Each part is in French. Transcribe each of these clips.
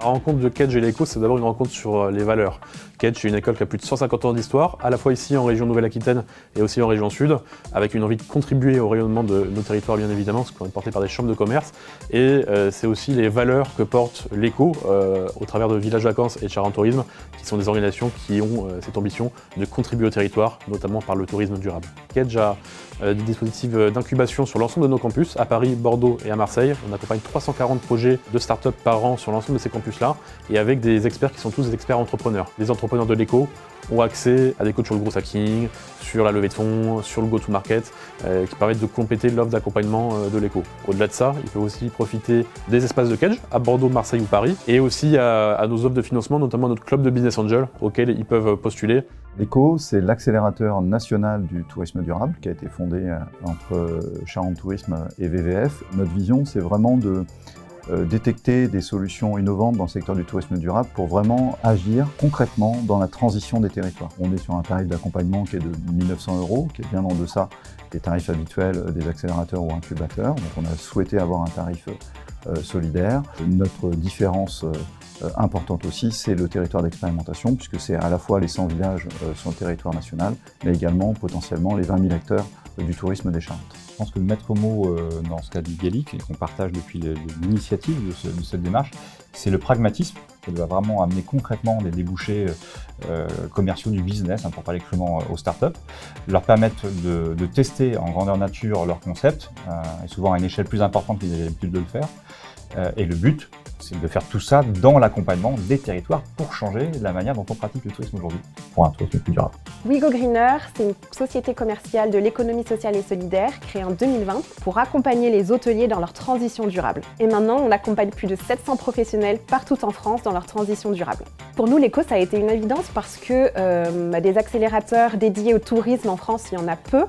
rencontre de Kedge et l'Eco, c'est d'abord une rencontre sur les valeurs. Kedge, c'est une école qui a plus de 150 ans d'histoire, à la fois ici en région Nouvelle-Aquitaine et aussi en région Sud, avec une envie de contribuer au rayonnement de nos territoires bien évidemment, parce qu'on est porté par des chambres de commerce. Et c'est aussi les valeurs que porte l'Eco au travers de Village Vacances et Charente Tourisme, qui sont des organisations qui ont cette ambition de contribuer au territoire, notamment par le tourisme durable. Kedge a des dispositifs d'incubation sur l'ensemble de nos campus, à Paris, Bordeaux et à Marseille. On accompagne 340 projets de start-up par an sur l'ensemble de ces campus-là, et avec des experts qui sont tous des experts entrepreneurs. Les entrepreneurs de l'Eco ont accès à des coachs sur le gros hacking, sur la levée de fonds, sur le go-to-market, qui permettent de compléter l'offre d'accompagnement de l'Eco. Au-delà de ça, ils peuvent aussi profiter des espaces de Kedge à Bordeaux, Marseille ou Paris, et aussi à nos offres de financement, notamment notre club de Business Angel, auquel ils peuvent postuler. L'Eco, c'est l'accélérateur national du tourisme durable qui a été fondé entre Charente Tourisme et VVF. Notre vision, c'est vraiment de détecter des solutions innovantes dans le secteur du tourisme durable pour vraiment agir concrètement dans la transition des territoires. On est sur un tarif d'accompagnement qui est de 1 900 €, qui est bien en deçà des tarifs habituels des accélérateurs ou incubateurs. Donc on a souhaité avoir un tarif solidaire. Notre différence importante aussi, c'est le territoire d'expérimentation, puisque c'est à la fois les 100 villages sur le territoire national, mais également potentiellement les 20 000 acteurs du tourisme des Charentes. Je pense que le maître mot dans ce cas du GALIC, et qu'on partage depuis l'initiative de cette démarche, c'est le pragmatisme. Ça doit vraiment amener concrètement des débouchés commerciaux du business, pour parler crûment aux startups, leur permettre de tester en grandeur nature leur concept, et souvent à une échelle plus importante qu'ils avaient l'habitude de le faire. Et le but, c'est de faire tout ça dans l'accompagnement des territoires pour changer la manière dont on pratique le tourisme aujourd'hui, pour un tourisme plus durable. WeGo Greener, c'est une société commerciale de l'économie sociale et solidaire créée en 2020 pour accompagner les hôteliers dans leur transition durable. Et maintenant, on accompagne plus de 700 professionnels partout en France dans leur transition durable. Pour nous, l'Eco, ça a été une évidence parce que des accélérateurs dédiés au tourisme en France, il y en a peu.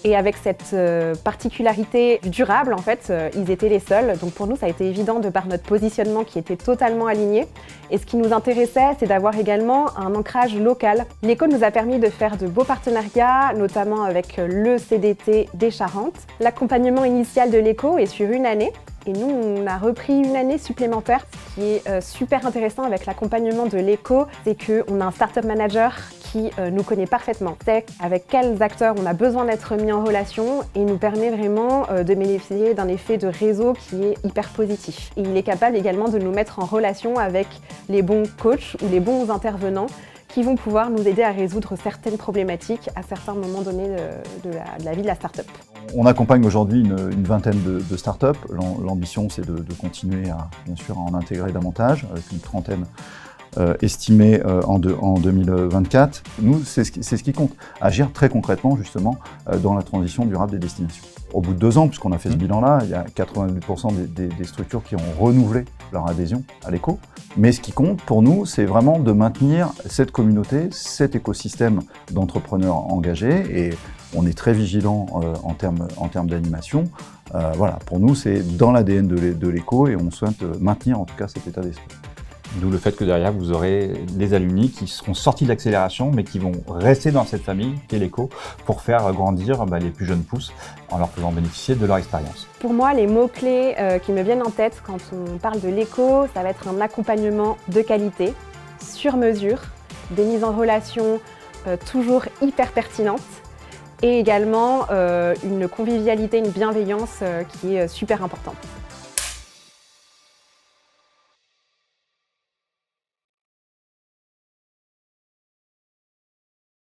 Et avec cette particularité du durable, en fait, ils étaient les seuls. Donc pour nous, ça a été évident de par notre positionnement qui était totalement aligné. Et ce qui nous intéressait, c'est d'avoir également un ancrage local. L'Eco nous a permis de faire de beaux partenariats, notamment avec le CDT des Charentes. L'accompagnement initial de l'Eco est sur une année. Et nous, on a repris une année supplémentaire. Ce qui est super intéressant avec l'accompagnement de l'Eco, c'est qu'on a un startup manager qui nous connaît parfaitement, sait avec quels acteurs on a besoin d'être mis en relation et nous permet vraiment de bénéficier d'un effet de réseau qui est hyper positif. Et il est capable également de nous mettre en relation avec les bons coachs ou les bons intervenants qui vont pouvoir nous aider à résoudre certaines problématiques à certains moments donnés de la vie de la start-up. On accompagne aujourd'hui une vingtaine de start-up. L'ambition, c'est de continuer à, bien sûr, à en intégrer davantage, avec une trentaine estimée en 2024. Nous, c'est ce qui compte, agir très concrètement, justement, dans la transition durable des destinations. Au bout de 2 ans, puisqu'on a fait ce bilan-là, il y a 88% des structures qui ont renouvelé leur adhésion à l'Eco. Mais ce qui compte pour nous, c'est vraiment de maintenir cette communauté, cet écosystème d'entrepreneurs engagés. Et on est très vigilant en termes d'animation. Voilà, pour nous, c'est dans l'ADN de l'Eco et on souhaite maintenir en tout cas cet état d'esprit. D'où le fait que derrière, vous aurez des alumni qui seront sortis de l'accélération, mais qui vont rester dans cette famille qu'est l'Eco pour faire grandir les plus jeunes pousses en leur faisant bénéficier de leur expérience. Pour moi, les mots-clés qui me viennent en tête quand on parle de l'Eco, ça va être un accompagnement de qualité, sur mesure, des mises en relation toujours hyper pertinentes et également une convivialité, une bienveillance qui est super importante.